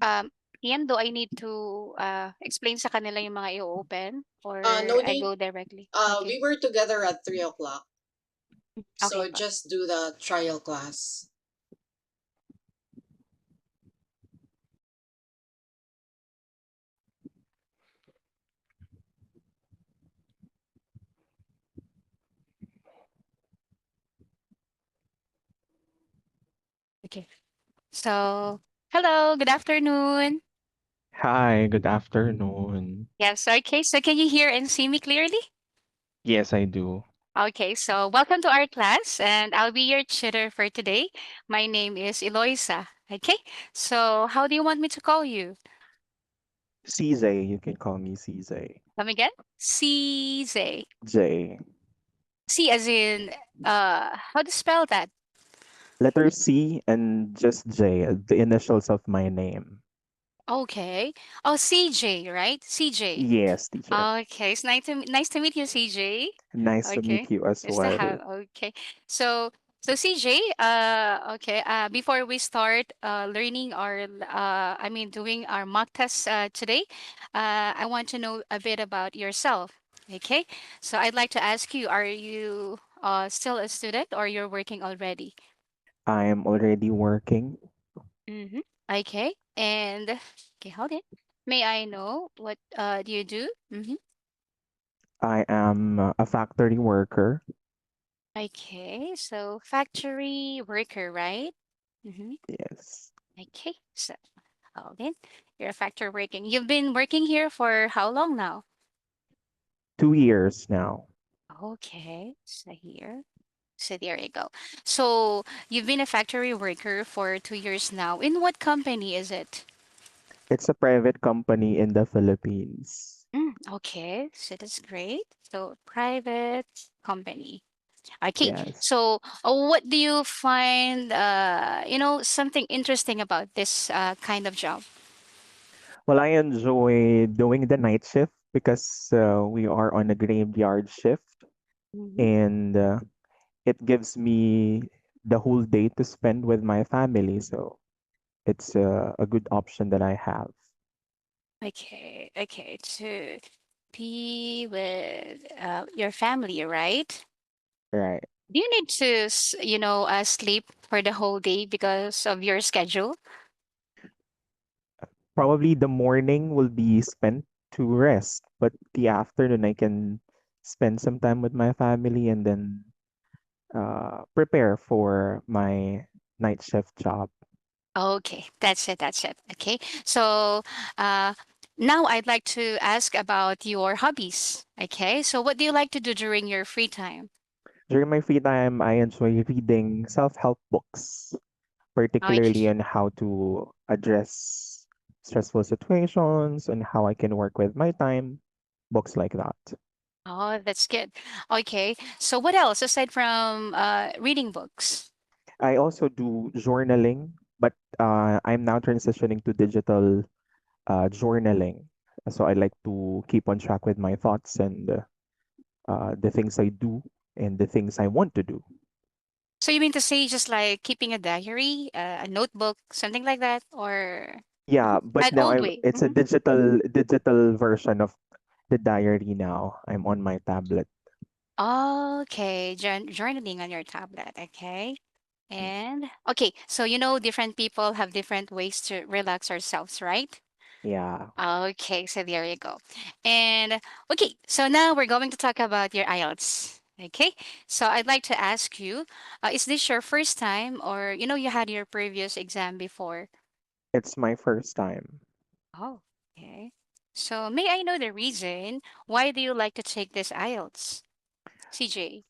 Ian, do I need to explain sa kanila yung mga i-open or No I need. go directly? Okay. We were together at 3 o'clock, Okay so po. just do the trial class. Okay. So, hello, good afternoon. Hi, good afternoon. Yes, okay. So can you hear and see me clearly? Yes, I do. Okay, so welcome to our class, and I'll be your tutor for today. My name is Eloisa. Okay, so how do you want me to call you? CJ, you can call me CJ. Come again? CZ. J. C as in, how to spell that? Letter C and just J, the initials of my name. Okay. Oh, CJ, right? CJ. Yes, teacher. Okay, it's nice to meet you, CJ. Nice to Okay, meet you as nice to well. have. Okay, so CJ. Okay. Before we start learning our, I mean, doing our mock tests today, I want to know a bit about yourself. Okay, so I'd like to ask you: Are you still a student or you're working already? I'm already working. Mm-hmm. Okay, and okay, hold it. May I know what do you do? Mm-hmm. I am a factory worker. Okay, so factory worker, right? Mm-hmm. Yes. Okay, so hold in. You're a factory working. You've been working here for how long now? 2 years now. Okay, so here. So there you go. So you've been a factory worker for 2 years now. In what company is it? It's a private company in the Philippines. Okay, so that's great. So private company. Okay, Yes. so what do you find, something interesting about this kind of job? Well, I enjoy doing the night shift because we are on a graveyard shift, Mhm. and it gives me the whole day to spend with my family. So it's a good option that I have. Okay, okay, to be with your family, right? Right. Do you need to, sleep for the whole day because of your schedule? Probably the morning will be spent to rest, but the afternoon I can spend some time with my family and then prepare for my night shift job. Okay, that's it, that's it. Okay, so uh, now I'd like to ask about your hobbies. Okay, so what do you like to do during your free time? During my free time, I enjoy reading self-help books, Okay. particularly on how to address stressful situations and how I can work with my time, books like that. Oh, that's good. Okay, so what else aside from reading books? I also do journaling, but I'm now transitioning to digital journaling. So I like to keep on track with my thoughts and the things I do and the things I want to do. So you mean to say just like keeping a diary, a notebook, something like that, or Yeah, but an now old way? it's a digital version of the diary now. I'm on my tablet. Okay, journaling on your tablet. Okay. And okay, so different people have different ways to relax ourselves, right? Yeah. Okay, so there you go. And okay, so now we're going to talk about your IELTS. Okay, so I'd like to ask you, is this your first time or you had your previous exam before? It's my first time Oh, okay. So may I know the reason why do you like to take this IELTS, CJ?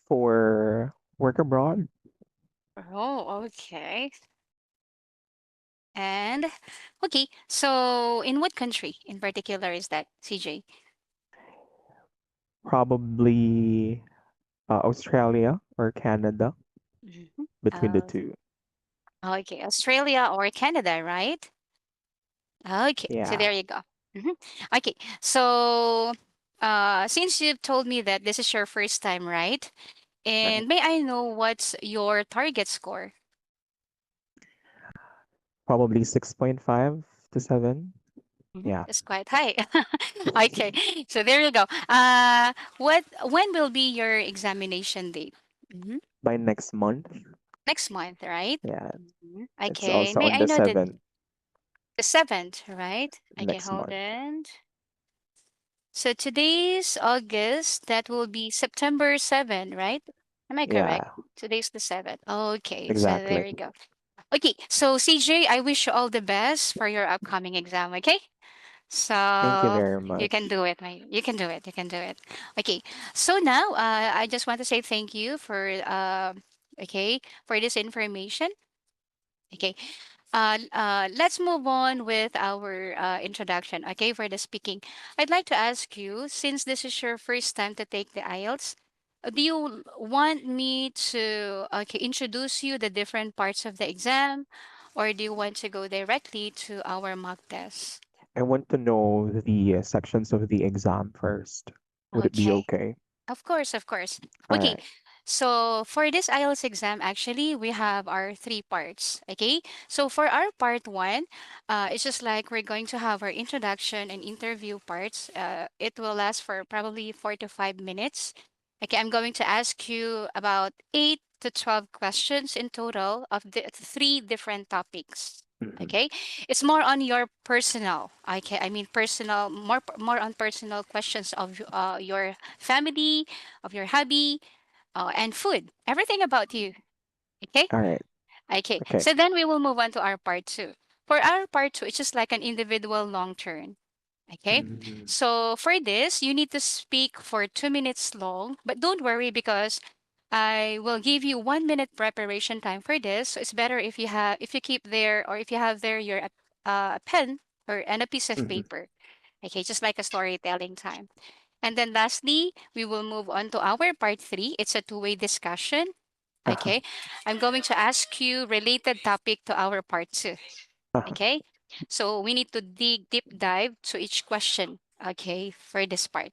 for work abroad, Oh, okay. And okay, so in what country in particular is that, CJ? probably Australia or Canada, Mhm. between the Uh, two. okay, Australia or Canada, right? Okay, so Yeah. there you go. Mhm. Okay, so since you've told me that this is your first time, right? Right. And may I know what's your target score? Probably 6.5. to 7. Yeah, It's quite high. Okay, so there you go. When will be your examination date? hmm by next month. Next month, right? Yeah, it's Okay, also may on I the know seventh the 7th, right? Okay, next hold month. on. So today's August, that will be September 7, right? Am I correct? Yeah, Today's the 7th. Okay, so there exactly. you go. Okay, so CJ, I wish you all the best for your upcoming exam, okay? Thank you So very you can much. do it, mate. You can do it. You can do it. Okay. So now, I just want to say thank you for okay, for this information. Okay. Let's move on with our introduction. Okay, for the speaking, I'd like to ask you, since this is your first time to take the IELTS, do you want me to introduce you the different parts of the exam, or do you want to go directly to our mock test? I want to know the sections of the exam first. Would it be Okay. okay? Of course, of course. All Okay, right. so for this IELTS exam, actually, we have our three parts. Okay, so for our part one, it's just like we're going to have our introduction and interview parts. It will last for probably 4 to 5 minutes. Okay, I'm going to ask you about 8 to 12 questions in total of the three different topics. Mhm. Okay, it's more on your personal. Okay, I mean personal, more on personal questions of your family, of your hobby, and food. Everything about you. Okay? All right. Okay. Okay. So then we will move on to our part two. For our part two, it's just like an individual long turn. Okay? Mhm. So for this, you need to speak for 2 minutes long, but don't worry because I will give you 1 minute preparation time for this. So it's better if you keep there or if you have there your a pen or and a piece of Mhm. paper. Okay, just like a storytelling time. And then lastly, we will move on to our part three. It's a two-way discussion. Uh-huh. Okay. I'm going to ask you related topic to our part two. Uh-huh. Okay. So we need to dig deep dive to each question. Okay, for this part.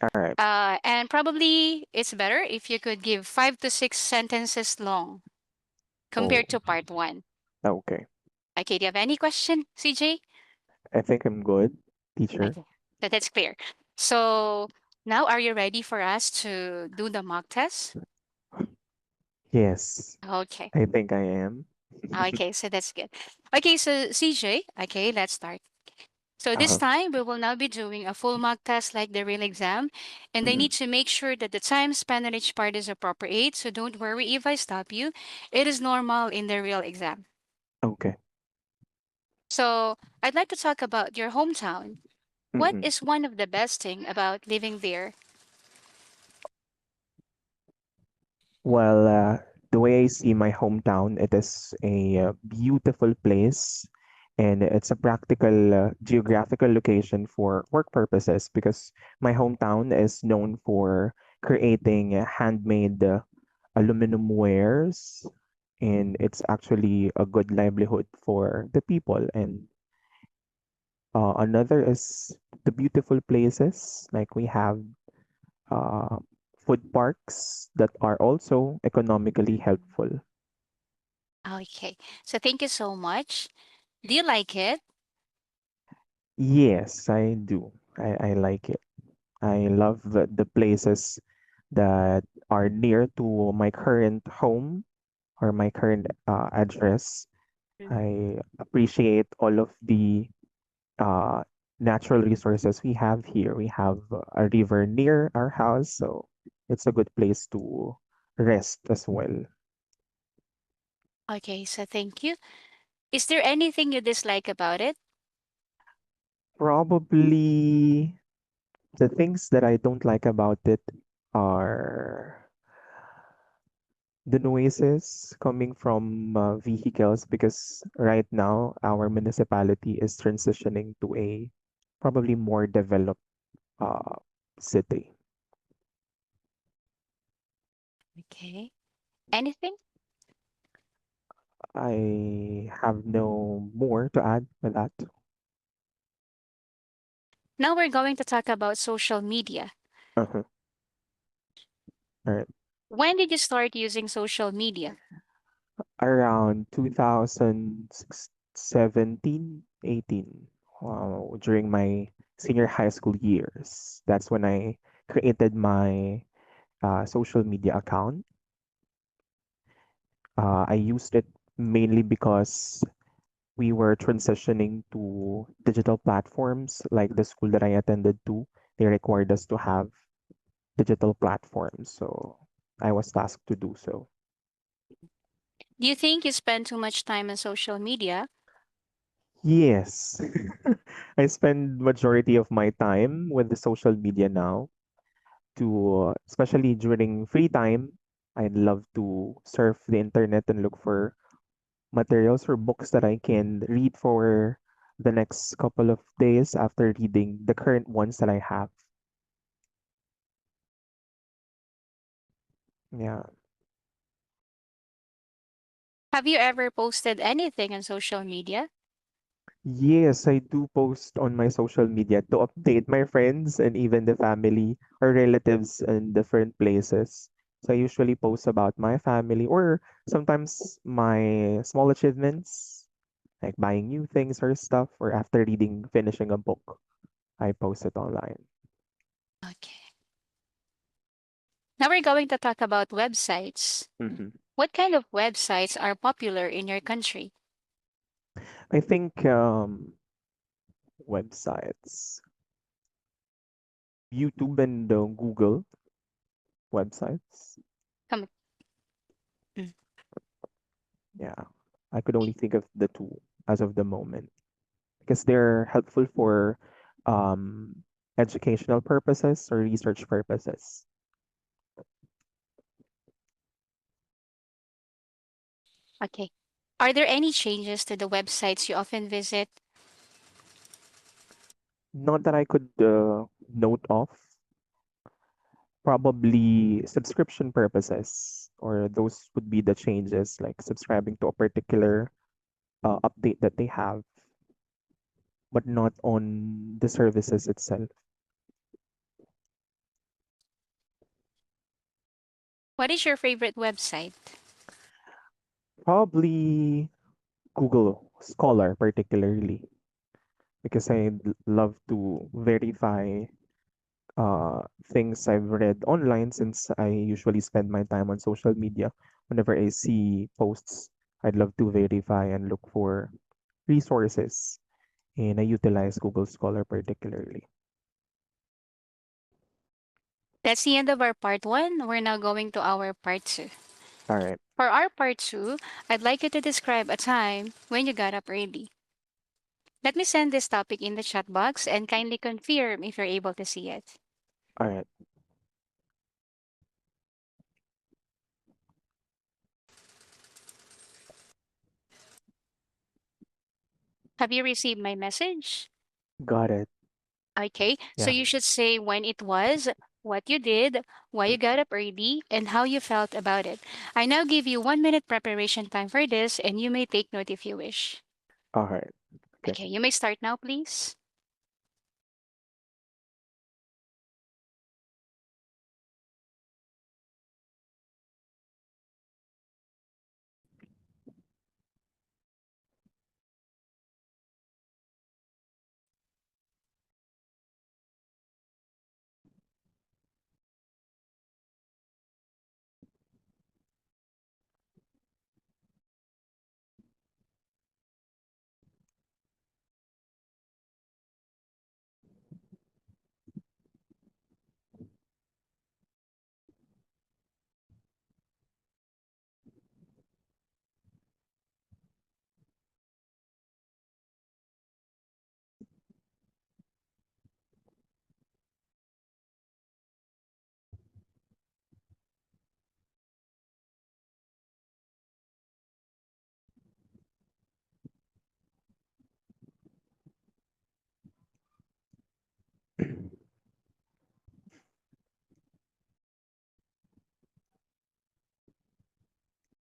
All right. And probably it's better if you could give 5 to 6 sentences long Oh, compared to part one. okay. Okay, do you have any question, CJ? I think I'm good, teacher. Okay, so that's clear. So now are you ready for us to do the mock test? Yes, Okay. I think I am. Okay, so that's good. Okay, so CJ, okay, let's start. So this Uh-huh. time we will now be doing a full mock test like the real exam, and I Mhm. need to make sure that the time spent on each part is appropriate. So don't worry if I stop you. It is normal in the real exam. Okay. So I'd like to talk about your hometown. What Mhm. is one of the best thing about living there? Well, the way I see my hometown, it is a beautiful place, and it's a practical geographical location for work purposes because my hometown is known for creating handmade aluminum wares, and it's actually a good livelihood for the people. And another is the beautiful places, like we have uh, food parks that are also economically Mhm. helpful. Okay, so thank you so much. Do you like it? Yes, I do. I like it. I love the places that are near to my current home or my current address. Mhm. I appreciate all of the uh, natural resources we have here. We have a river near our house, so it's a good place to rest as well. Okay, so thank you. Is there anything you dislike about it? Probably the things that I don't like about it are the noises coming from vehicles because right now our municipality is transitioning to a probably more developed uh, city. Okay. Anything? I have no more to add with that. Now we're going to talk about social media. Uh-huh. All right. When did you start using social media? Around 2016. 17, 18, during my senior high school years. That's when I created my social media account. I used it mainly because we were transitioning to digital platforms like the school that I attended to. They required us to have digital platforms, so I was tasked to do so. Do you think you spend too much time on social media? Yes. I spend majority of my time with the social media now to especially during free time. I'd love to surf the internet and look for materials or books that I can read for the next couple of days after reading the current ones that I have. Yeah. Have you ever posted anything on social media? Yes, I do post on my social media to update my friends and even the family or relatives in different places. So I usually post about my family or sometimes my small achievements, like buying new things or stuff, or after finishing a book, I post it online. Okay. Now we're going to talk about websites. Hmm. What kind of websites are popular in your country? I think websites, YouTube and Google websites. Come. Mm. Yeah, I could only think of the two as of the moment because they're helpful for um, educational purposes or research purposes. Okay. Are there any changes to the websites you often visit? Not that I could note of, probably subscription purposes, or those would be the changes like subscribing to a particular update that they have, but not on the services itself. What is your favorite website? Probably Google Scholar, particularly, because love to verify things I've read online since I usually spend my time on social media. Whenever I see posts, I'd love to verify and look for resources, and I utilize Google Scholar particularly. That's the end of our part one. We're now going to our part two. All right. For our part two, I'd like you to describe a time when you got up early. Let me send this topic in the chat box and kindly confirm if you're able to see it. All right. Have you received my message? Got it. Okay, so Yeah. you should say when it was, what you did, why you got up early, and how you felt about it. I now give you 1 minute preparation time for this, and you may take note if you wish. All right. Okay. Okay, you may start now, please.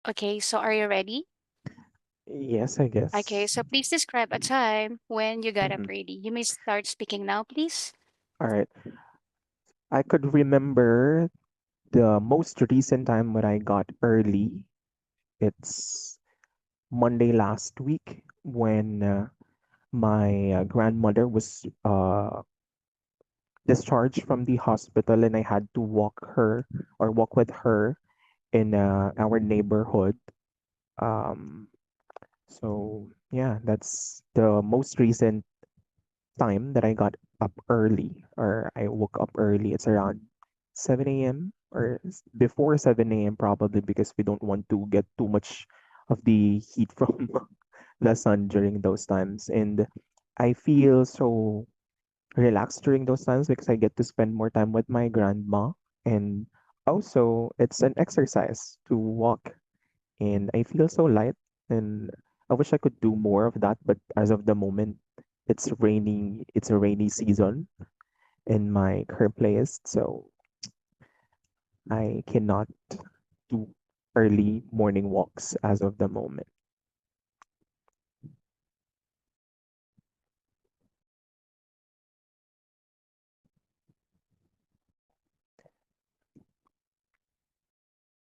Okay, so are you ready? Yes, I Okay, guess. so please describe a time when you got up Hmm. early. You may start speaking now, please. All right. I could remember the most recent time when I got early. It's Monday last week. when my grandmother was discharged from the hospital, and I had to walk with her in our neighborhood. Um, so yeah, that's the most recent time that I got up early, or I woke up early. It's around 7 a.m. or before 7 a.m. probably, because we don't want to get too much of the heat from the sun during those times. And I feel so relaxed during those times because I get to spend more time with my grandma. And also, it's an exercise to walk, and I feel so light. And I wish I could do more of that, but as of the moment, it's rainy. It's a rainy season in my current place, so I cannot do early morning walks as of the moment.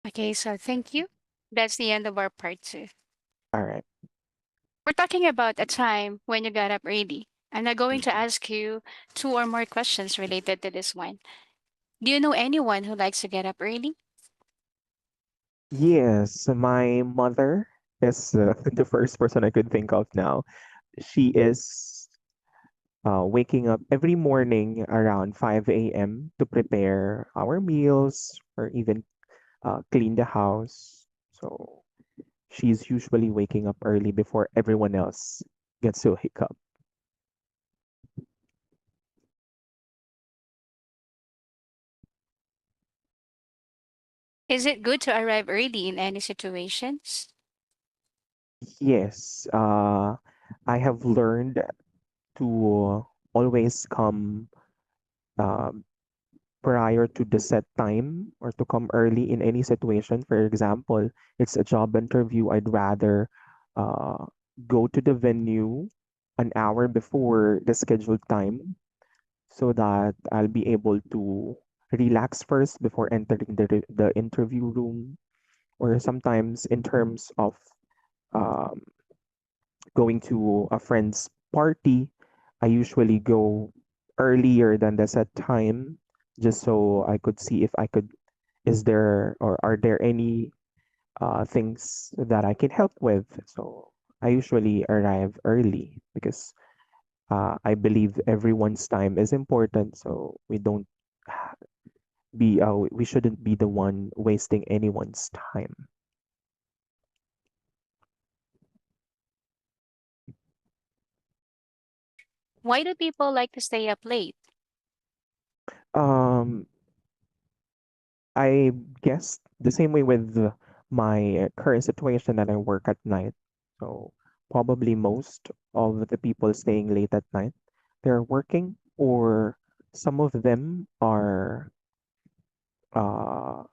Okay, so thank you. That's the end of our part two. All right. We're talking about a time when you got up early. I'm now going to ask you two or more questions related to this one. Do you know anyone who likes to get up early? Yes, my mother is the first person I could think of now. She is waking up every morning around 5 a.m. to prepare our meals or even clean the house. So she's usually waking up early before everyone else gets to wake up. Is it good to arrive early in any situations? Yes, I have learned to always come um, prior to the set time, or to come early in any situation. For example, it's a job interview. I'd rather uh, go to the venue an hour before the scheduled time so that I'll be able to relax first before entering the interview room. Or sometimes, in terms of um, going to a friend's party, I usually go earlier than the set time, just so I could see if I could, is there or are there any things that I can help with. So I usually arrive early because I believe everyone's time is important. So we don't we shouldn't be the one wasting anyone's time. Why do people like to stay up late? Um, I guess the same way with my current situation, that I work at night. So probably most of the people staying late at night, they're working, or some of them are uh,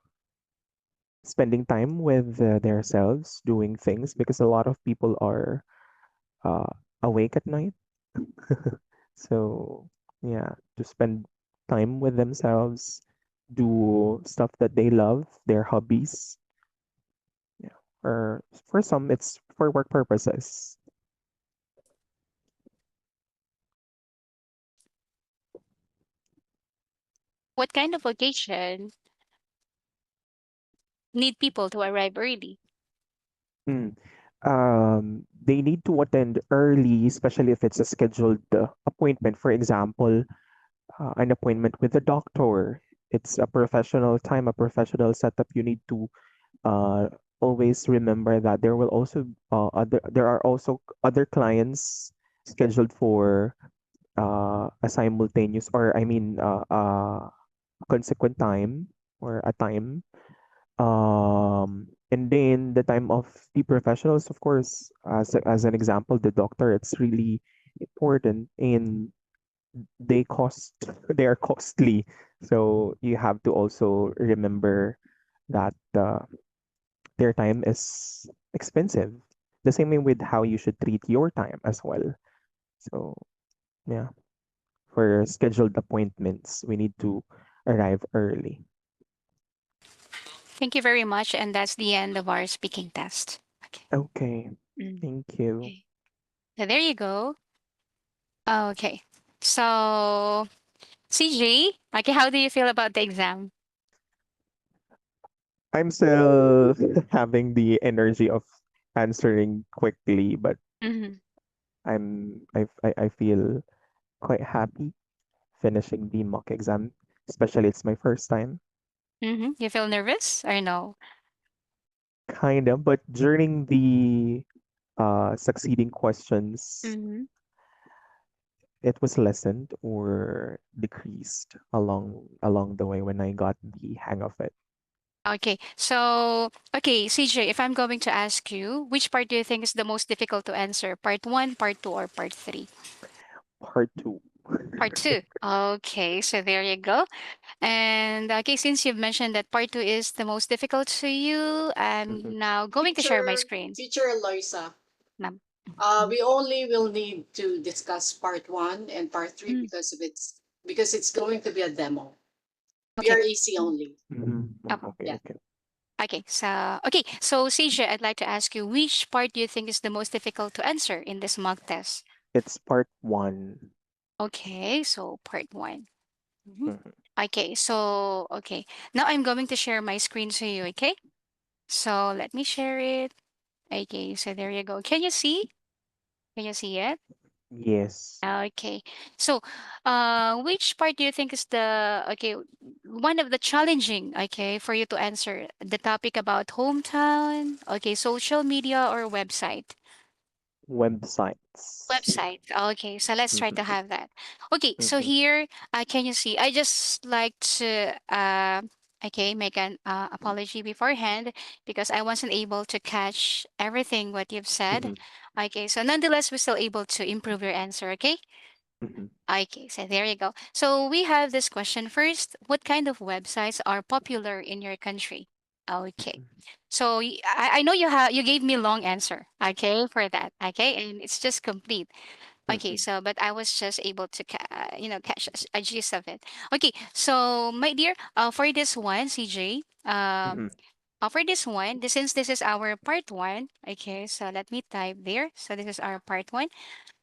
spending time with themselves, doing things, because a lot of people are uh, awake at night. So yeah, to spend time with themselves, do stuff that they love, their hobbies. Yeah. Or for some, it's for work purposes. What kind of occasion need people to arrive early? Mm. They need to attend early, especially if it's a scheduled appointment. For example, an appointment with a doctor. It's a professional time, a professional setup. You need to uh, always remember that there are also other clients scheduled for a simultaneous, or I mean consequent time, or a time. And then the time of the professionals, of course, as an example, the doctor, it's really important, and they cost they are costly. So you have to also remember that their time is expensive. The same way with how you should treat your time as well. So yeah, for scheduled appointments, we need to arrive early. Thank you very much. And that's the end of our speaking test. Okay. Okay, Mm. thank you. Okay. So there you go. Okay. So, CJ, okay, how do you feel about the exam? I'm still having the energy of answering quickly, but Mm-hmm. I feel quite happy finishing the mock exam, especially it's my first time. Mm-hmm. You feel nervous or no? Kind of, but during the succeeding questions, Mm-hmm. it was lessened or decreased along the way when I got the hang of it. Okay. So, okay, CJ, if I'm going to ask you, which part do you think is the most difficult to answer? Part one, part two, or part three? Part two. Part two. Okay, so there you go. And okay, since you've mentioned that part two is the most difficult to you, Mhm, I'm now going to share my screen. Teacher Eloisa, Ma'am. we only will need to discuss part one and part three Mm, because it's going to be a demo. okay. PREC only. mhm. Oh, Okay, Yeah. okay. so CJ, I'd like to ask you, which part do you think is the most difficult to answer in this mock test? It's part one. Okay, so part one. Mhm. Mhm, Okay, so okay. Now I'm going to share my screen to you, okay? So let me share it. Okay, so there you go. Can you see? Can you see it? yes. Okay. So, which part do you think is the okay one of the challenging okay for you to answer the topic about hometown, okay, social media or website? Websites. Website. Okay, so let's try to Mhm, have that. Okay, so mhm, here, can you see? I just like to okay make an apology beforehand because I wasn't able to catch everything what you've said. mhm, Okay, so nonetheless, we're still able to improve your answer. Okay. mhm, Okay, so there you go. So we have this question first. What kind of websites are popular in your country? Okay. mhm, So I know you gave me long answer, okay, for that, okay, and it's just complete. Okay, mhm, so but I was just able to catch a gist of it. Okay, so my dear, for this one, CJ, mhm, for this one, since this is our part one, okay, so let me type there. So this is our part one.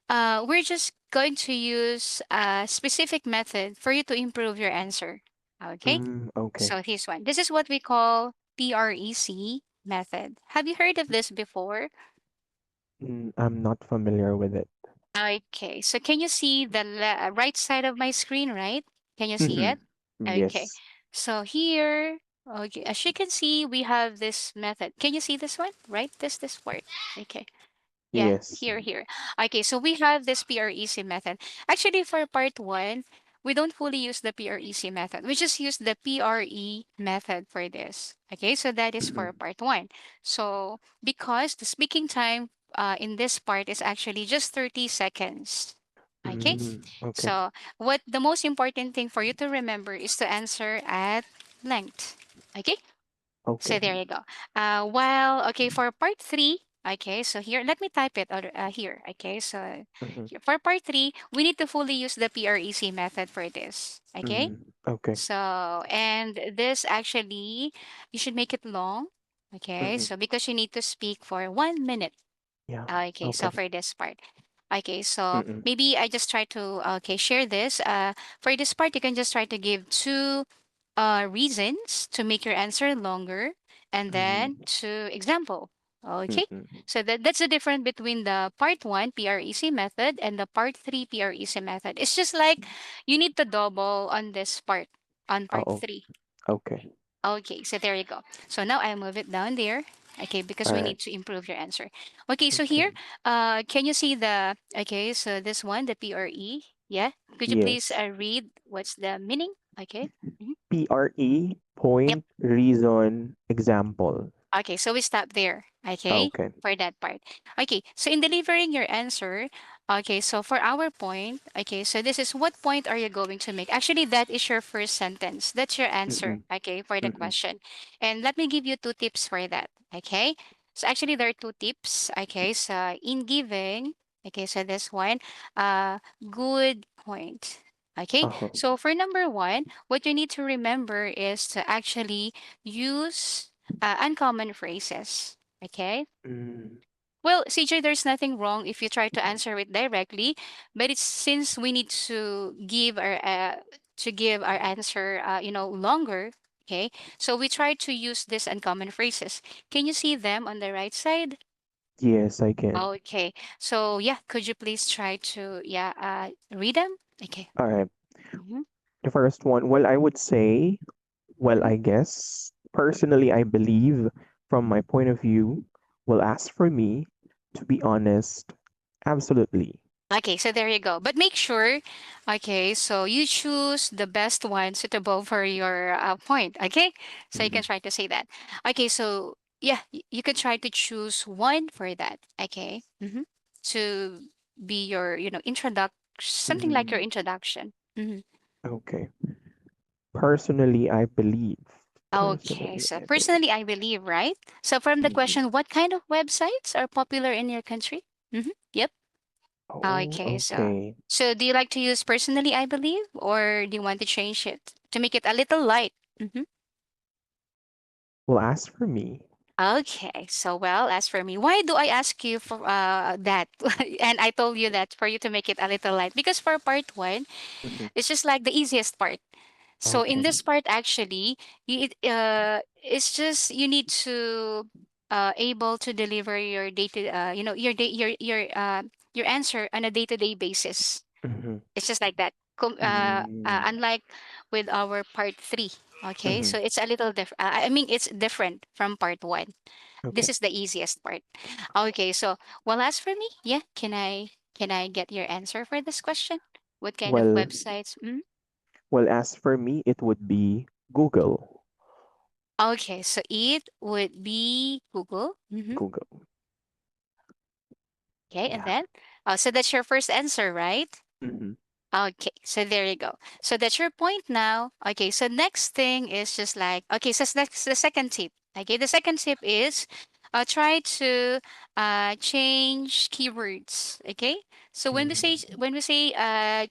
We're just going to use a specific method for you to improve your answer. Okay? okay. So this one. This is what we call PREC method. Have you heard of this before? I'm not familiar with it. Okay. So can you see the right side of my screen, right? Can you see it? Mhm. Okay. Yes. So here, okay, as you can see, we have this method. Can you see this one? Right? This part. Okay. Yeah, Yes. here. Okay, so we have this PREC method. Actually, for part one, we don't fully use the PREC method. We just use the PRE method for this. Okay, so that is for Mhm, part one. So because the speaking time in this part is actually just 30 seconds. Okay, okay. so what the most important thing for you to remember is to answer at length. Okay, so Okay. there you go. Okay, for part three, okay, so here, let me type it here. Okay, so Mhm, here, for part three, we need to fully use the PREC method for this. Okay, okay. so, and this actually, you should make it long. Okay, Mhm, so because you need to speak for 1 minute. yeah. Okay, so Okay. for this part. Okay, so Mhm, maybe I just try to okay share this. For this part, you can just try to give two reasons to make your answer longer, and then mhm, to example. Okay, mhm, so that's the difference between the part one PREC method and the part three PREC method. It's just like you need to double on this part on part oh, three. okay. Okay, so there you go. So now I move it down there. Okay, because All we right. need to improve your answer. Okay, so Okay. here, can you see the, okay, so this one, the PRE? Yeah. Could you please Yes. read what's the meaning? Okay. Mhm. PRE, Yep. point, reason, example. Okay, so we stop there. Okay, Okay. for that part. Okay, so in delivering your answer, okay, so for our point, okay, so this is what point are you going to make? Actually, that is your first sentence. That's your answer, Mm-mm, okay, for the mm-mm, question. And let me give you two tips for that, okay? So actually, there are two tips, okay? So in giving, okay, so this one, good point. Okay, uh-huh. so for number one, what you need to remember is to actually use uncommon phrases. Okay. Mm, Well, CJ, there's nothing wrong if you try to answer it directly, but it's since we need to give our answer, longer. Okay, so we try to use these uncommon phrases. Can you see them on the right side? Yes, I can. Okay, so yeah, could you please try to read them? Okay. All right. Mm-hmm. The first one, well, I would say, well, Mm-hmm. I guess personally, I believe from my point of view, well, as for me, to be honest, absolutely. Okay, so there you go. But make sure, okay, so you choose the best one suitable for your point, okay? So you Mhm. can try to say that. Okay, so yeah, you can try to choose one for that, okay? To be your, something like your Mm, introduction. okay. Personally, I believe. Okay, Personally, so I believe. personally, I believe, right? So from the Mhm. question, what kind of websites are popular in your country? Yep. Oh, Okay, so okay. do you like to use personally, I believe, or do you want to change it to make it a little light? Mm-hmm. Well, as for me, Okay, so well, as for me, why do I ask you for that? And I told you that for you to make it a little light because for part one, mhm, it's just like the easiest part. So in okay. this part, actually, it's just you need to able to deliver your data, your answer on a day-to-day basis. Hmm. It's just like that. Mm, Unlike with our part three. Okay, hmm. so it's a little different. I mean, it's different from part one. This Okay. is the easiest part. Okay, so well, as for me, yeah, can I get your answer for this question? What kind of Well, websites? well, as for me, it would be Google. Okay, so it would be Google. Google. Okay, and Yeah. then, so that's your first answer, right? Hmm. Okay, so there you go. So that's your point now. Okay, so next thing is just like, okay, so that's the second tip. Okay, the second tip is try to change keywords. Okay, so when we say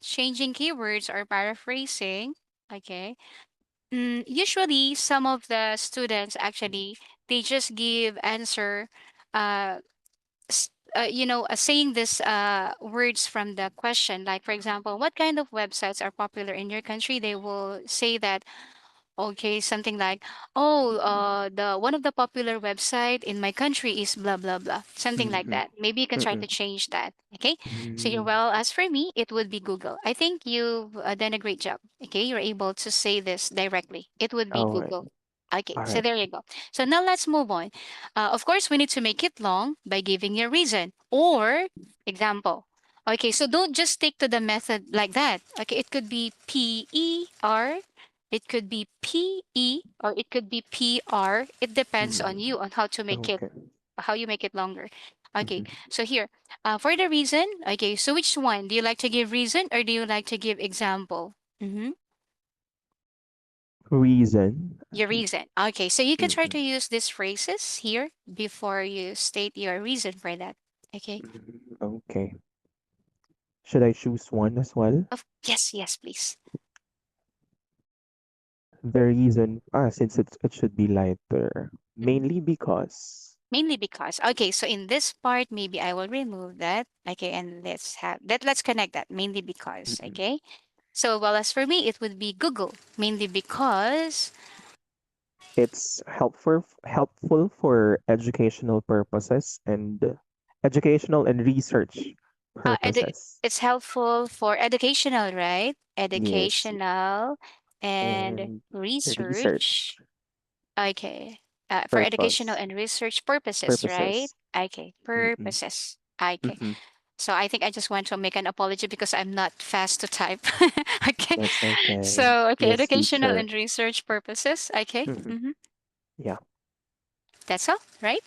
changing keywords or paraphrasing, okay, usually some of the students actually they just give answer uh, saying this words from the question, like for example, what kind of websites are popular in your country? They will say that, okay, something like, oh, the one of the popular website in my country is blah blah blah, something like Hmm. that. Maybe you can try Hmm. to change that. Okay, so you're Mm. well. As for me, it would be Google. I think you've done a great job. Okay, you're able to say this directly. It would be All right. Google. Okay, All so right. there you go. So now let's move on. Of course, we need to make it long by giving your reason or example. Okay, so don't just stick to the method like that. Okay, it could be PER, it could be PE, or it could be PR. It depends on Mm. you on how to make it, Okay. how you make it longer. Okay, Hmm. so here, for the reason, okay, so which one? Do you like to give reason or do you like to give example? Reason, I Your think. reason. Okay, so you can try Hmm. to use these phrases here before you state your reason for that. Okay. Okay. Should I choose one as well? Yes, yes, please. The reason, since it should be lighter, Mhm. mainly because. Mainly because, okay, so in this part, maybe I will remove that. Okay, and let's have that. Let's connect that mainly because. Mm-mm. Okay. So, well, as for me, it would be Google mainly because It's helpful for educational purposes and educational and research uh, edu- purposes. it's helpful for educational, right? Yes, Educational and and research research. Okay. For educational purpose and research purposes, right? purposes. Okay. Mm-mm. Purposes. Okay. Mm-hmm. So I think I just want to make an apology because I'm not fast to type. Okay. That's okay. So, okay, Yes, educational teacher. and research purposes. Okay. Hmm. Yeah. That's all, right?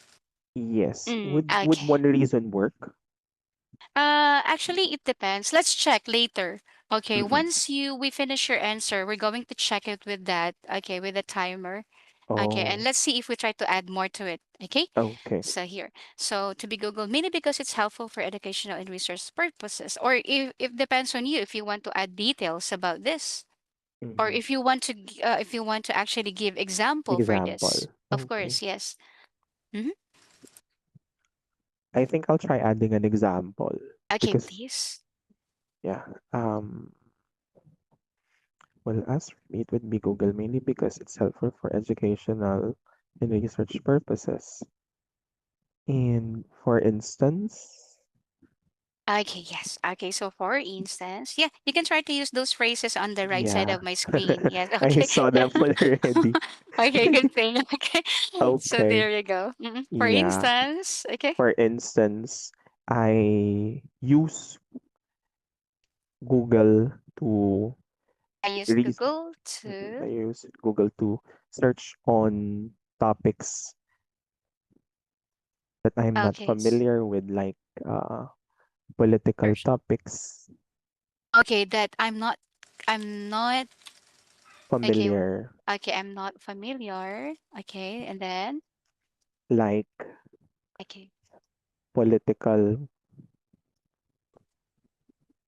Yes. Would Okay. one reason work? Actually, it depends. Let's check later. Okay, Mm-mm. once we finish your answer, we're going to check it with that. Okay, with the timer. Okay, and Oh, let's see if we try to add more to it. Okay, okay. so here, so to be Googled mainly because it's helpful for educational and research purposes, or if depends on you if you want to add details about this, or Mm-hmm. if you want to actually give example for this. Example. Of Okay. course, yes. Mm-hmm. I think I'll try adding an example Okay, because please. yeah. Well, as for me, it would be Google mainly because it's helpful for educational and research purposes. And for instance, Okay, yes. Okay, so for instance, yeah, you can try to use those phrases on the right side yeah, of my screen. Yes, I okay. saw them already. Okay, good thing. Okay. So Okay, there you go. For yeah. instance, okay, For instance, I use Google to I use re- Google I to. use Google to search on topics that I'm not Okay. familiar with, like political Search. topics. Okay, that I'm not okay. Familiar, Okay, I'm not familiar. Okay, and then like okay, political,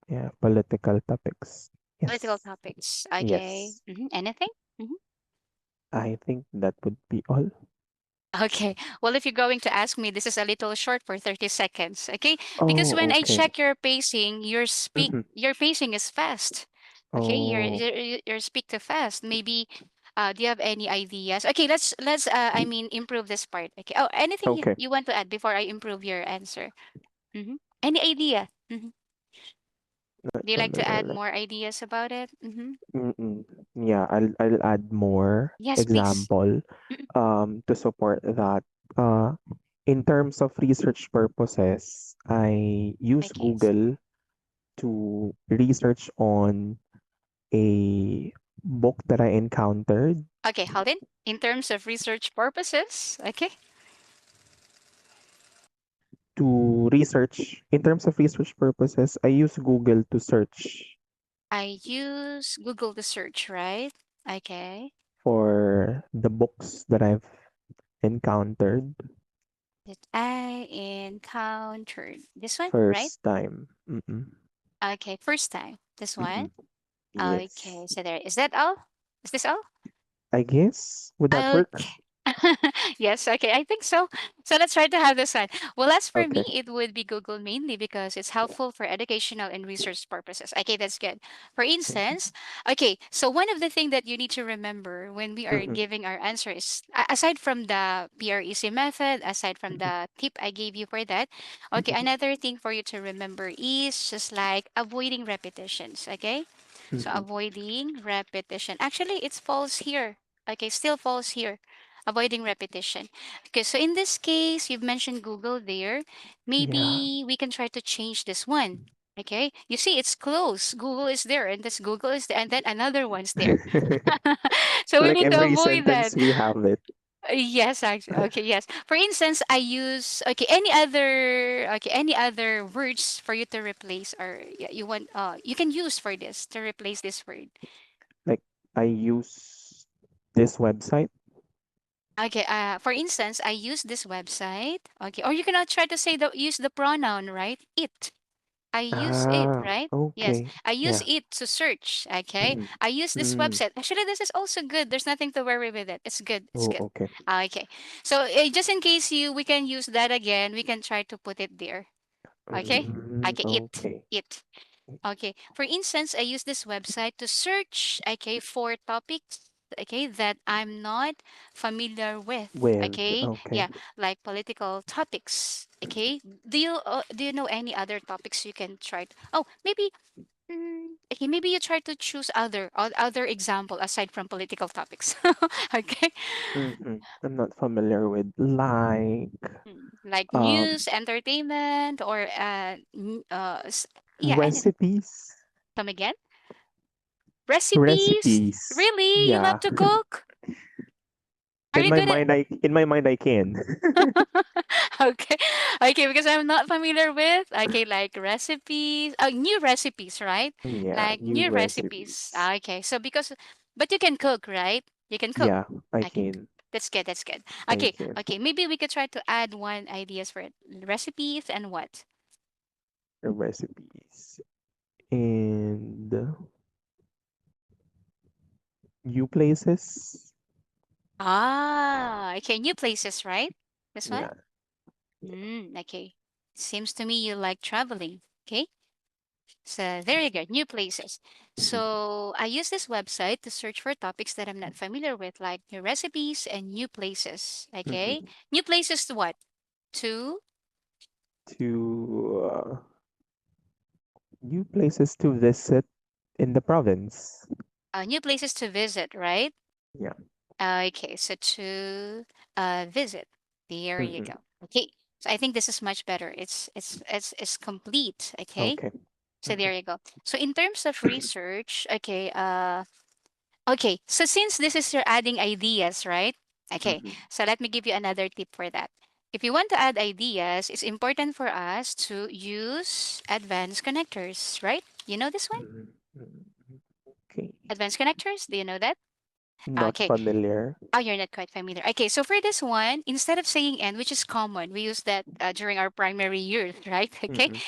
yeah, political topics. political Yes, topics. Okay. yes. Anything? Mm-hmm. I think that would be all. Okay. Well, if you're going to ask me, this is a little short for 30 seconds. Okay. Because Oh, when I okay. check your pacing, Mm-hmm. your pacing is fast. Okay. Oh, Your speak too fast. Maybe, do you have any ideas? Okay. I mean, improve this part. Okay. Oh, anything okay. you want to add before I improve your answer? Mm-hmm. Any idea? Mm-hmm. Not Do you like to add familiar. more ideas about it? Mm-hmm. Mm-mm. Yeah, I'll add more Yes, please. example Mm-mm. to support that. Uh, in terms of research purposes, I use Okay. Google to research on a book that I encountered. Okay. Hold in. In terms of research purposes. Okay. To research, in terms of research purposes, I use Google to search I use Google to search, right? Okay. for the books that I've encountered That I encountered this one, right? first time. Mm-mm. Okay, first time. This one. Mm-mm. Yes. Okay, so there. Is that all? Is this all? I guess. Would that work? Okay. Yes, okay, I think so. So let's try to have this one. Well, as for Okay. me, it would be Google mainly because it's helpful for educational and research purposes. Okay, that's good. For Okay. instance, okay, so one of the things that you need to remember when we are Mm-mm. giving our answer is aside from the PREC method, aside from Mm-mm. the tip I gave you for that, okay, another thing for you to remember is just like avoiding repetitions. Okay, so Mm-mm. avoiding repetition. Actually, it falls here. Okay, still falls here. Avoiding repetition. Okay, so in this case, you've mentioned Google there. Yeah. Maybe we can try to change this one. Okay, you see, it's close. Google is there, and this Google is there, and then another one's there. So we Like need to every avoid that. sentence we have it. Yes, actually. Okay, yes. For instance, I use any other words for you to replace or yeah, you can use for this to replace this word. Like I use this website. Okay, for instance, I use this website. Okay, or you cannot try to say use the pronoun, right? It. I use it, Ah, right? Yes, okay. I use Yeah. it to search. Okay, Mm-hmm. I use this Mm. website. Actually, this is also good. There's nothing to worry with it. It's good. It's Oh, good. okay. Okay, so just in case we can use that again. We can try to put it there. Okay, Mm, okay, okay. it. Okay. For instance, I use this website to search, okay, for topics, okay, that I'm not familiar with. With Okay. okay. Yeah, like political topics. Okay. Do you know any other topics you can try? Oh, maybe. Okay, maybe you try to choose other example aside from political topics. Okay. Mm-hmm. I'm not familiar with like Like um news, entertainment, or yeah, anything. recipes. Come again? Recipes? Recipes. Really? You love Yeah. to cook? Are you good at In my mind I can. Okay. Okay, because I'm not familiar with like recipes. Oh, new recipes, right? Yeah, Like new new recipes. recipes. Okay. So because but you can cook, right? You can cook. Yeah, I Okay. can. That's good. That's good. I Okay. can. Okay. Maybe we could try to add one ideas for it. Recipes and what? Recipes. And new places. Ah, okay. New places, right? This one? Yeah. Okay. Seems to me you like traveling. Okay. So there you go, new places. Mhm. So I use this website to search for topics that I'm not familiar with, like new recipes and new places. Okay. Mhm. New places to what? To To new places to visit in the province. new places to visit, right? Yeah. Okay, so to visit. There you Mhm. go. Okay. So I think this is much better. It's complete. Okay. Okay. So Mhm. there you go. So in terms of research, okay, okay. So since this is your adding ideas, right? Okay. Mhm. So let me give you another tip for that. If you want to add ideas, it's important for us to use advanced connectors, right? You know this one? Mhm. Mhm. Okay. Advanced connectors? Do you know that? Not Okay. familiar. Oh, you're not quite familiar. Okay, so for this one, instead of saying and, which is common, we use that during our primary years, right? Okay, Mhm.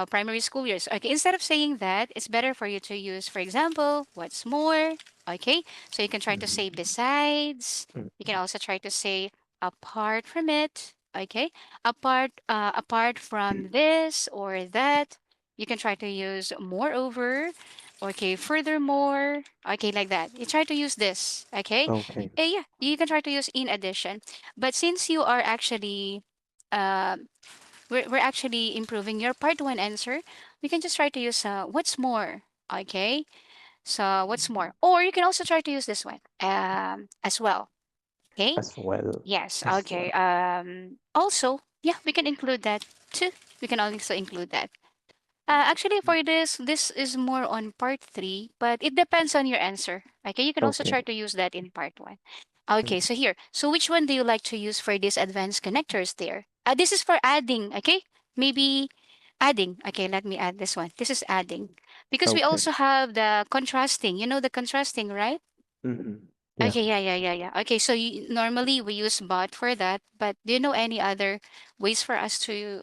primary school years. Okay, instead of saying that, it's better for you to use, for example, what's more. Okay, so you can try to say Mhm. besides. You can Mhm. also try to say apart from it. Okay, apart from this or that. You can try to use moreover. Okay, furthermore. Okay, like that. You try to use this. Okay, Okay. yeah, you can try to use in addition. But since you are actually um we're actually improving your part one answer, we can just try to use what's more. Okay, so what's more, or you can also try to use this one as well. Okay, As well. yes, As okay. well. Also, yeah, we can include that too. We can also include that. Actually, for this is more on part three, but it depends on your answer. Okay, you can also Okay. try to use that in part one. Okay, Mhm. so here. So which one do you like to use for these advanced connectors there? This is for adding, okay? Maybe adding. Okay, let me add this one. This is adding. Because we Okay. also have the contrasting. You know the contrasting, right? Mhm. Yeah. Okay, yeah. Okay, so normally we use bot for that, but do you know any other ways for us to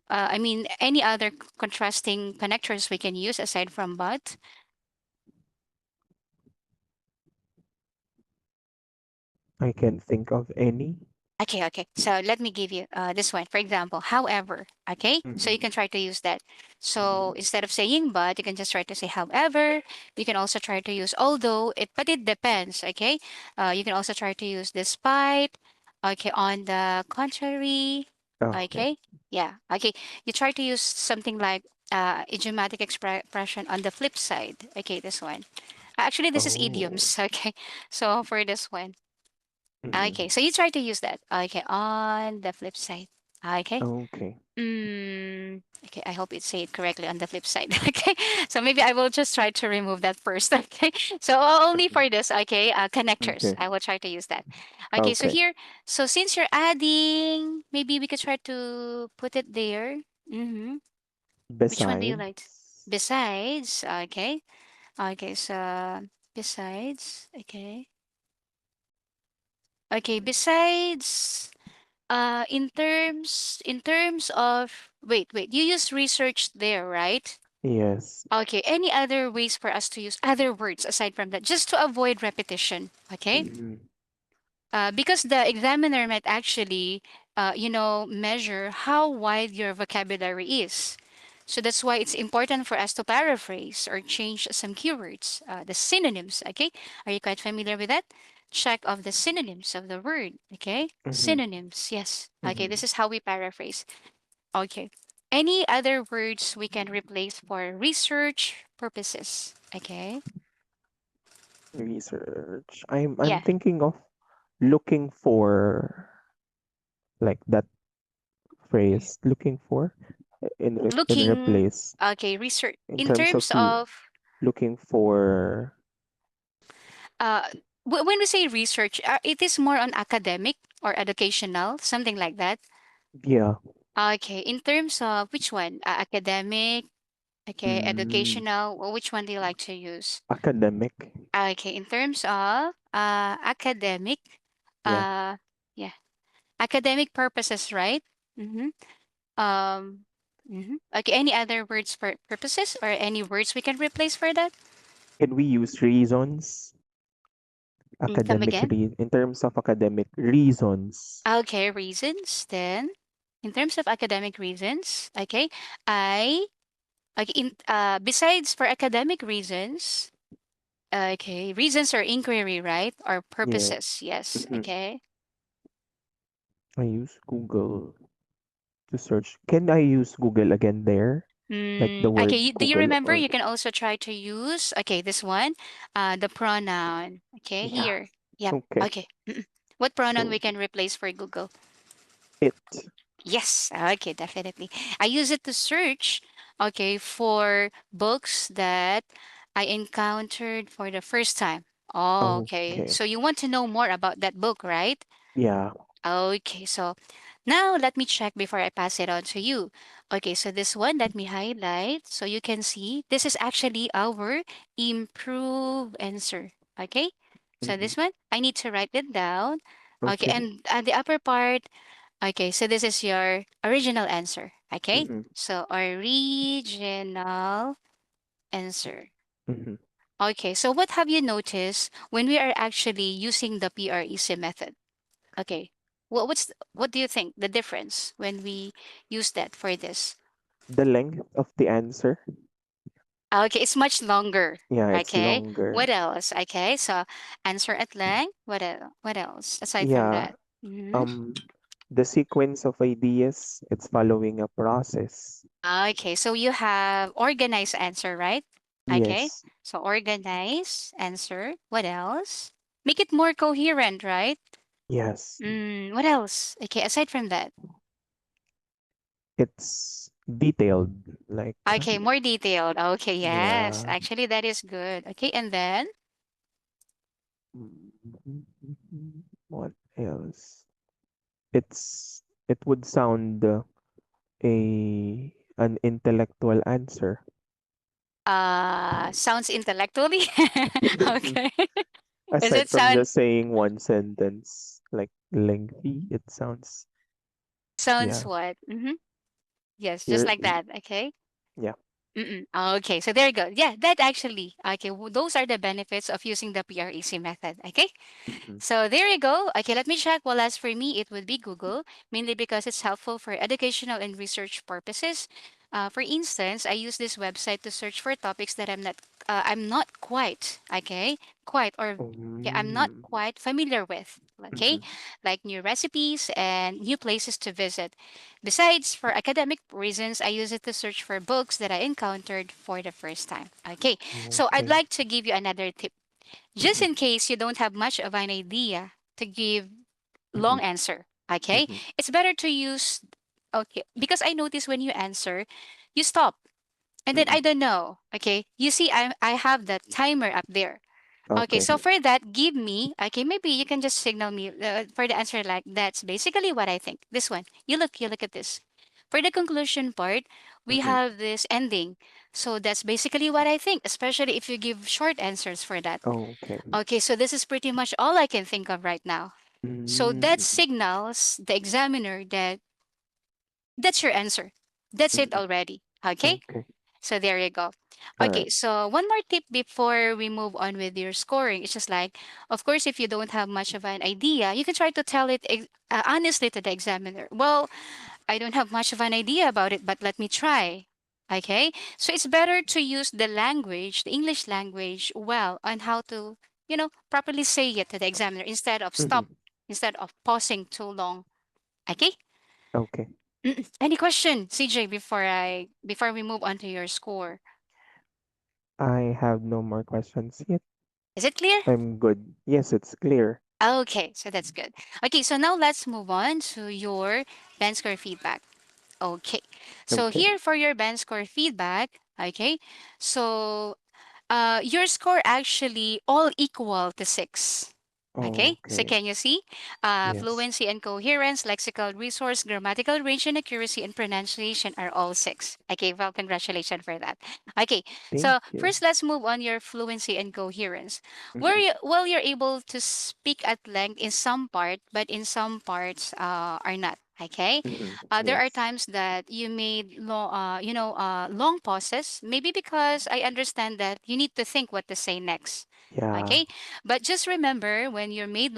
I mean, any other contrasting connectors we can use aside from but? I can think of any. Okay. So let me give you this one. For example, however, okay? So you Mhm. can try to use that. So instead of saying but, you can just try to say however. You can also try to use although, but it depends, okay? You can also try to use despite, okay, on the contrary, Okay. okay? Yeah, okay. You try to use something like idiomatic expression on the flip side. Okay, this one. Actually, this is Oh. idioms, okay? So for this one. Okay, Mhm. so you try to use that. Okay, on the flip side. Okay. Okay. Okay, I hope it say it correctly on the flip side. Okay, so maybe I will just try to remove that first. Okay, so only Mhm. for this. Okay, connectors. Okay. I will try to use that. Okay, so Okay. here, so since you're adding, maybe we could try to put it there. Mm-hmm. Which one do you like? Besides. Besides. Okay. Okay, so besides. Okay. Okay, besides. In terms of wait, you use research there, right? Yes. Okay, any other ways for us to use other words aside from that, just to avoid repetition, okay? Mhm. Because the examiner might actually, measure how wide your vocabulary is. So that's why it's important for us to paraphrase or change some keywords, the synonyms. Okay, are you quite familiar with that? Check of the synonyms of the word. Okay, Mhm. synonyms. Yes. Okay, this Mhm. is how we paraphrase. Okay. Any other words we can replace for research purposes? Okay. Research. I'm Yeah. thinking of looking for like that phrase. Looking for in Looking. replace Okay. Research in in terms of terms of looking for uh, when we say research, it is more on academic or educational, something like that. yeah. Okay, in terms of which one? Academic, okay, Mm, educational, or which one do you like to use? academic. Okay, in terms of academic, Yeah. uh, yeah, academic purposes, right? Mm-hmm. Um, Okay, any other words for purposes or any words we can replace for that? Can we use reasons? Come again. in terms of academic reasons. Okay, reasons. Then, in terms of academic reasons, okay, I okay. Besides for academic reasons, okay, reasons or inquiry, right, or Yeah. purposes. Yes. Hmm. Okay. I use Google to search. Can I use Google again there? Like the Okay. word Do you Google remember? or You can also try to use. Okay, this one. The pronoun. Okay, yeah. here. Yep. Okay. Okay. What pronoun we So can replace for Google? it. Yes, okay, definitely. I use it to search, okay, for books that I encountered for the first time. Oh, okay. Okay. So you want to know more about that book, right? Yeah. Okay, so now let me check before I pass it on to you. Okay, so this one, let me highlight so you can see this is actually our improve answer. Okay, so Hmm. this one, I need to write it down. Okay, Okay. and the upper part. Okay, so this is your original answer. Okay, Hmm. so original answer. Hmm. Okay, so what have you noticed when we are actually using the PREC method? Okay, what do you think the difference when we use that for this? The length of the answer. Okay, it's much longer. Yeah, it's Okay, what longer. else? Okay, so answer at length. What else aside from Yeah. that? Mm-hmm. Um, the sequence of ideas, it's following a process. Okay, so you have organized answer, right? Okay, Yes. so organize answer. What else? Make it more coherent, right? Yes. What else? Okay, aside from that. It's detailed. Like, Okay, more detailed. Okay, yes. yeah. Actually, that is good. Okay, and then What else? It would sound a an intellectual answer. sounds intellectually. Okay. Does Aside it from sound just saying one sentence, like lengthy, it sounds, sounds yeah. what? Yes, just You're, like that. Okay. yeah. Mm-mm. Okay, so there you go. Yeah, that actually. Okay, those are the benefits of using the PREC method. Okay. Hmm. So there you go. Okay, let me check. Well, as for me, it would be Google, mainly because it's helpful for educational and research purposes. For instance, I use this website to search for topics that I'm not quite, okay, quite, or yeah, I'm not Mm. quite familiar with, okay, Hmm. like new recipes and new places to visit. Besides, for academic reasons, I use it to search for books that I encountered for the first time. Okay, so I'd Okay. like to give you another tip just Hmm. in case you don't have much of an idea to give Hmm. long answer. Okay, Hmm. it's better to use, okay, because I notice when you answer, you stop and then Hmm. I don't know. Okay, you see, I have that timer up there. Okay, Okay. so for that, give me, okay, maybe you can just signal me for the answer, like that's basically what I think. This one, you look at this. For the conclusion part, we Hmm. have this ending. So that's basically what I think, especially if you give short answers for that. Okay. Okay, so this is pretty much all I can think of right now. So that Mm-hmm. signals the examiner that that's your answer. That's it Hmm. already. Okay? Okay. So there you go. All Okay, right. so one more tip before we move on with your scoring. It's just like, of course, if you don't have much of an idea, you can try to tell it honestly to the examiner. Well, I don't have much of an idea about it, but let me try. Okay, so it's better to use the language, the English language, well, on how to, properly say it to the examiner Hmm. instead of pausing too long. Okay. Okay. Any question, CJ, before we move on to your score? I have no more questions yet. Is it clear? I'm good. Yes, it's clear. Okay, so that's good. Okay, so now let's move on to your band score feedback. Okay, so Okay. here for your band score feedback, okay, so your score actually all equal to 6. Okay, so Okay. can you see? Yes. Fluency and coherence, lexical resource, grammatical range and accuracy, and pronunciation are all 6. Okay, well, congratulations for that. Okay, Thank so you. first let's move on your fluency and coherence. Hmm. Well, you're able to speak at length in some part, but in some parts are not. Okay, Mm-hmm. there are Yes. times that you made long pauses, maybe because I understand that you need to think what to say next. Yeah. Okay, but just remember when you're made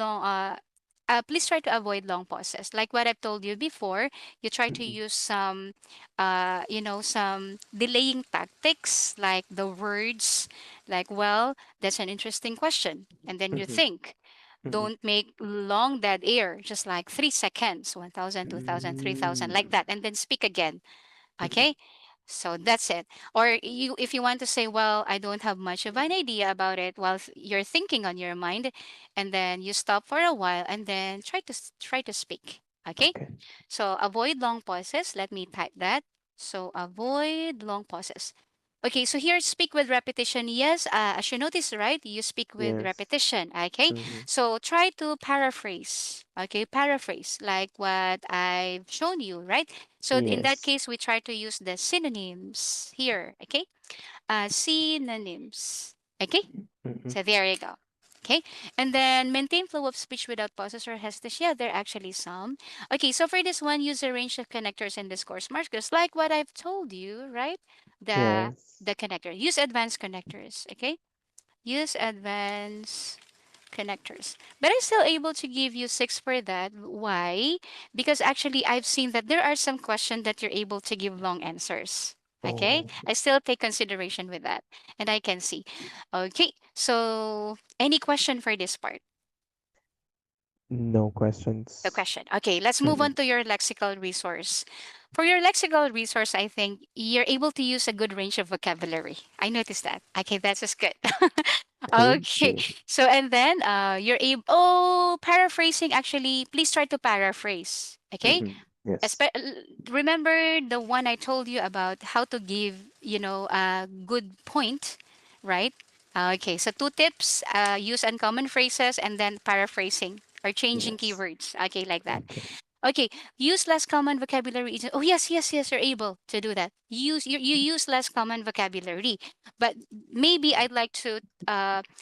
please try to avoid long pauses. Like what I've told you before, you try to Mm-hmm. use some delaying tactics, like the words, like, well, that's an interesting question. And then you Mm-hmm. think. Mm-hmm. Don't make long dead air, just like 3 seconds, 1,000, 2,000, 3,000, like Mm-hmm. that, and then speak again. Mm-hmm. Okay, so that's it. Or you, if you want to say, well, I don't have much of an idea about it, while you're thinking on your mind, and then you stop for a while, and then try to speak. Okay, Okay. so avoid long pauses. Let me type that. So avoid long pauses. Okay, so here speak with repetition. Yes, as you notice, right? You speak with Yes. repetition. Okay, Mm-hmm. so try to paraphrase. Okay, paraphrase like what I've shown you, right? So in that Yes. case, we try to use the synonyms here. Okay, synonyms. Okay, Mm-hmm. so there you go. Okay. And then maintain flow of speech without pauses or hesitation. Yeah, there are actually some. Okay, so for this one, use a range of connectors and discourse markers, like what I've told you, right? The Yes. the connector. Use advanced connectors. Okay. Use advanced connectors. But I'm still able to give you 6 for that. Why? Because actually I've seen that there are some questions that you're able to give long answers. Okay? Oh, I still take consideration with that. And I can see. Okay. So any question for this part? no The questions. question. Okay, let's move Mm-hmm. on to your lexical resource. For your lexical resource, I think you're able to use a good range of vocabulary. I noticed that. Okay, that's just good. Thank Okay, you. so and then you're able. Oh, paraphrasing. Actually, please try to paraphrase. Okay, Mm-hmm. Yes. Espe- remember the one I told you about how to give, a good point, right? Okay, so 2 tips: use uncommon phrases and then paraphrasing or changing Yes. keywords. Okay, like that. Okay. Okay, use less common vocabulary. Oh yes, yes, yes, you're able to do that. You use less common vocabulary, but maybe I'd like to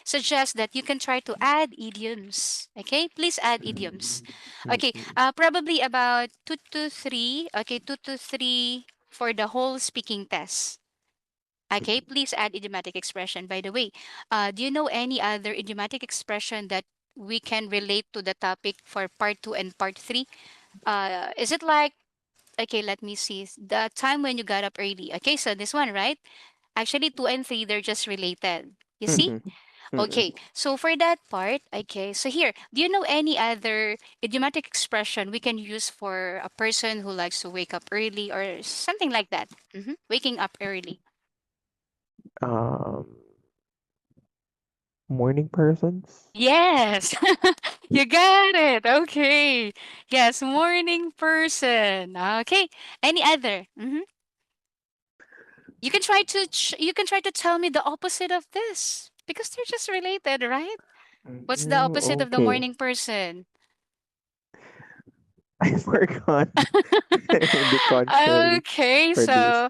suggest that you can try to add idioms. Okay, please add idioms. Okay, Mm-hmm. probably about 2 to 3. Okay, 2 to 3 for the whole speaking test. Okay, please add idiomatic expression. By the way, do you know any other idiomatic expression that we can relate to the topic for part 2 and part 3? Is it like, okay, let me see, the time when you got up early? Okay, so this one, right? Actually, 2 and 3, they're just related. You see? Mm-hmm. Okay, Mm-hmm. so for that part, okay, so here, do you know any other idiomatic expression we can use for a person who likes to wake up early or something like that? Waking up early. Um, morning persons. Yes, you got it. Okay. Yes, morning person. Okay. Any other? You can try to tell me the opposite of this because they're just related, right? What's the Mm, opposite of the okay. morning person? I forgot the contrary Okay, for this. so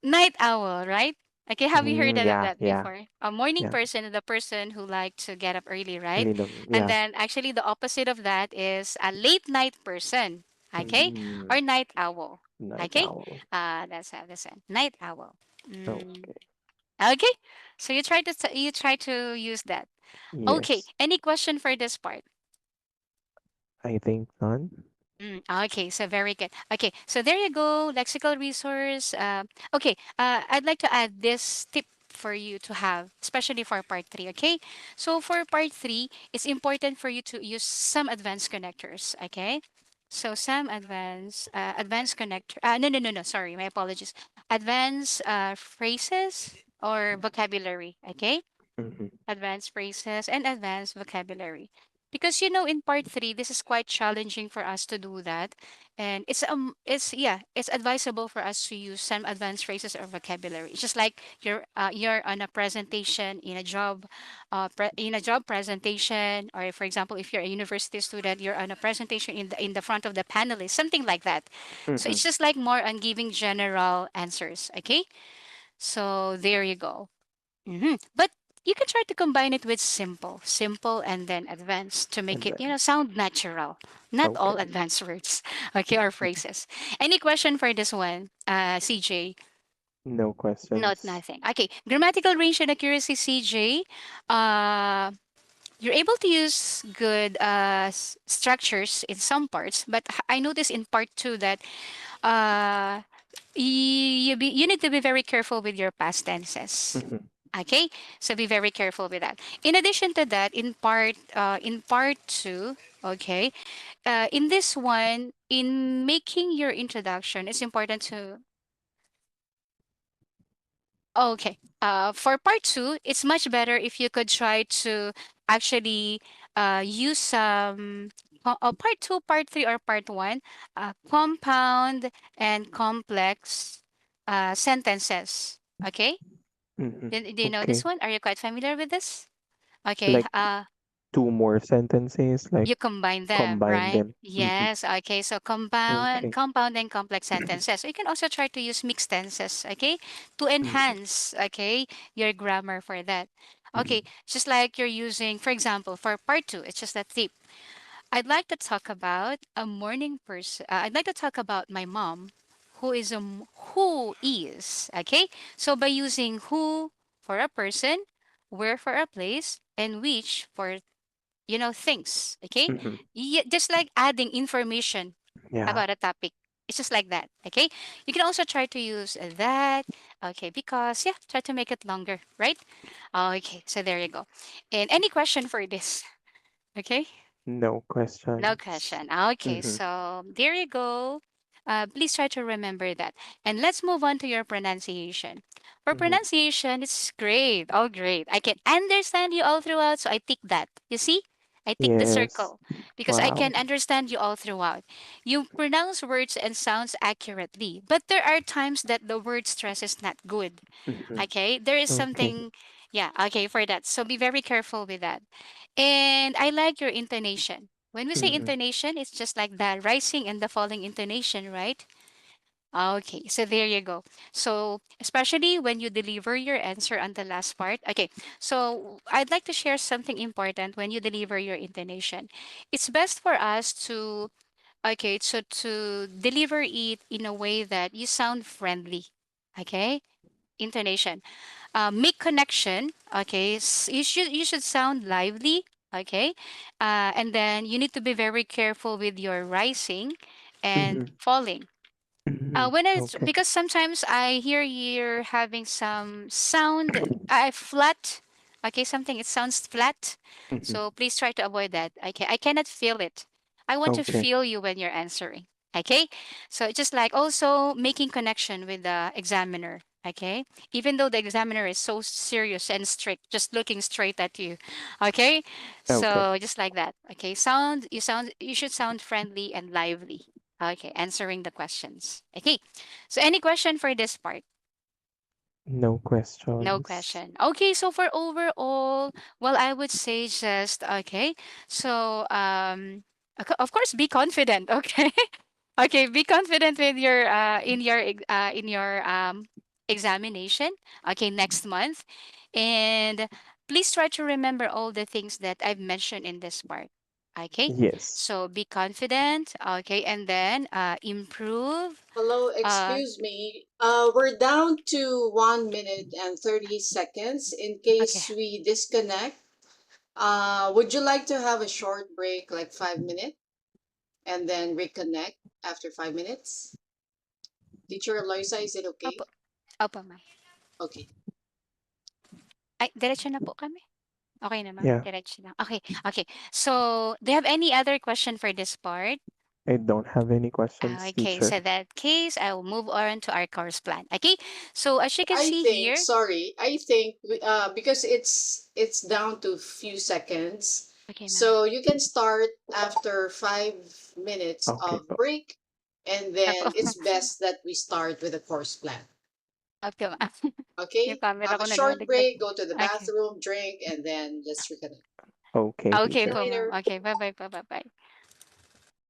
night owl, right? Okay, have you heard Mm, of yeah, that yeah, before? A morning yeah. person is the person who like to get up early, right? Rhythm, And yeah. then actually the opposite of that is a late night person, okay? Mm, Or night owl. night Okay? owl. That's it. Night owl. Mm, Okay. okay. So you try to use that. Okay. Yes. Any question for this part? I think none. Okay, so very good. Okay, so there you go, lexical resource. Okay, I'd like to add this tip for you to have, especially for part 3. Okay, so for part 3, it's important for you to use some advanced connectors. Okay, so some advanced connector. No, no, no, no. Sorry, my apologies. Advanced phrases or vocabulary. Okay, Mm-hmm. advanced phrases, and advanced vocabulary. Because in part 3, this is quite challenging for us to do that. And it's advisable for us to use some advanced phrases or vocabulary. It's just like you're on a presentation in a job in a job presentation, or for example, if you're a university student, you're on a presentation in the front of the panelists, something like that. So Mm-hmm. it's just like more on giving general answers, okay? So there you go. But you can try to combine it with simple, and then advanced to make it, Advanced. sound natural. Not all Okay. advanced words, okay, or phrases. Any question for this one, CJ? No Not questions. nothing. Okay, grammatical range and accuracy, CJ. Uh, you're able to use good structures in some parts, but I noticed in part two that uh, you need to be very careful with your past tenses. Mm-hmm. Okay, so be very careful with that. In addition to that, in part two, okay, in this one, in making your introduction, it's important to. Okay. For part two, it's much better if you could try to actually use some part two, part three, or part one, compound and complex sentences. Okay. Mm-hmm. Do you know this Okay. one? Are you quite familiar with this? Okay. Like two more sentences, like You combine them, combine right? them. Mm-hmm. Yes. Okay. So compound, Okay. compound and complex sentences. So you can also try to use mixed tenses, okay, to Mm-hmm. enhance, okay, your grammar for that. Mm-hmm. Okay. Just like you're using, for example, for part two, it's just a tip. I'd like to talk about a morning person. I'd like to talk about my mom, who is, okay. So by using who for a person, where for a place, and which for things, okay. Mm-hmm. Just like adding information Yeah. about a topic, it's just like that, okay. You can also try to use that, okay, because yeah, try to make it longer, right? Okay, so there you go. And any question for this? Okay. No No questions. question. Okay, Mm-hmm. so there you go. Please try to remember that. And let's move on to your pronunciation. For Mm-hmm. pronunciation, it's great. All great. I can understand you all throughout, so I tick that. You see? I tick the Yes. circle because I Wow. can understand you all throughout. You pronounce words and sounds accurately, but there are times that the word stress is not good. Mm-hmm. Okay, there is Okay. something, yeah, okay, for that. So be very careful with that. And I like your intonation. When we say Mm-hmm. intonation, it's just like the rising and the falling intonation, right? Okay, so there you go. So, especially when you deliver your answer on the last part. Okay, so I'd like to share something important when you deliver your intonation. It's best for us to, okay, so to deliver it in a way that you sound friendly. Okay, intonation, make connection, okay. You should sound lively, okay. And then you need to be very careful with your rising and Mm-hmm. falling. Mm-hmm. When it's Okay. because sometimes I hear you're having some sound flat. Okay, something it sounds flat. Mm-hmm. So please try to avoid that. Okay, I cannot feel it. I want to Okay. feel you when you're answering. Okay, so it's just like also making connection with the examiner. Okay, even though the examiner is so serious and strict, just looking straight at you. Okay, Okay. so just like that. Okay, you should sound friendly and lively. Okay, answering the questions. Okay, so any question for this part? No No questions. question. Okay, so for overall, well, I would say just okay. So of course, be confident. Okay, okay, be confident with your in your examination. Okay, next month, and please try to remember all the things that I've mentioned in this part. Okay, Yes. so be confident. Okay, and then improve. Hello, Uh, excuse me. We're down to 1 minute and 30 seconds. In okay. case we disconnect, would you like to have a short break, like 5 minutes, and then reconnect after 5 minutes? Teacher Aloysa, is it Opo, okay? opo, ma'am. Okay. Ay, diretso na po kami. Okay na, ma'am. Yeah. Diretso na. Okay, okay. So, do you have any other question for this part? I don't have any questions, Okay, so teacher. that case, I will move on to our course plan. Okay, so as you can I see think, here, sorry, I think because it's down to few seconds, okay, ma'am. so you can start after 5 minutes Okay of po. break, and Opo, then it's best that we start with a course plan. opo, ma'am. Yung Okay? camera Have ko a short naglalaglag. break, go to the Okay. bathroom, drink, and then let's reconnect. Okay, Okay See you teacher. po, ma'am. later. Okay, bye-bye po, bye-bye.